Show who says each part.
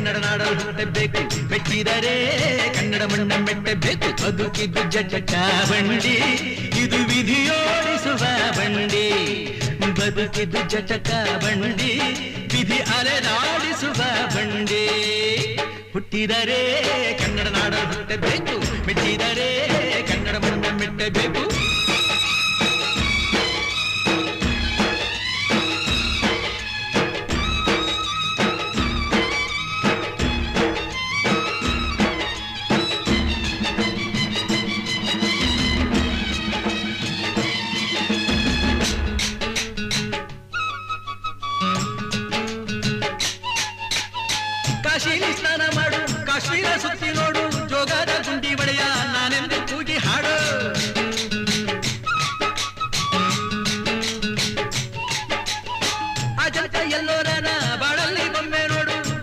Speaker 1: ಕನ್ನಡ ನಾಡಲು ಹುಟ್ಟಬೇಕು, ಮೆಟ್ಟಿದರೆ ಕನ್ನಡ ಮಣ್ಣ ಮೆಟ್ಟಬೇಕು. ಬದುಕಿದ್ದು ಜಟಕ ಬಂಡಿ, ಇದು ವಿಧಿಯೋಡಿಸುವ ಬಂಡಿ. ಬದುಕಿದ್ದು ಜಟಕ ಬಂಡಿ, ವಿಧಿ ಅಲೆದಾಡಿಸುವ ಬಂಡಿ. ಹುಟ್ಟಿದರೆ ಕನ್ನಡ ನಾಡಲು ಹುಟ್ಟಬೇಕು, ಮೆಟ್ಟಿದರೆ ಕನ್ನಡ ಮಣ್ಣ ಮೆಟ್ಟಬೇಕು. ಕಾಶಿಲಿ ಸ್ನಾನ ಮಾಡು, ಕಾಶ್ಮೀರ ಸುತ್ತಿ ನೋಡು, ಜೋಗದ ಗುಂಡಿ ಒಡೆಯ ನಾನೆಂದು ಕೂಗಿ ಹಾಡು.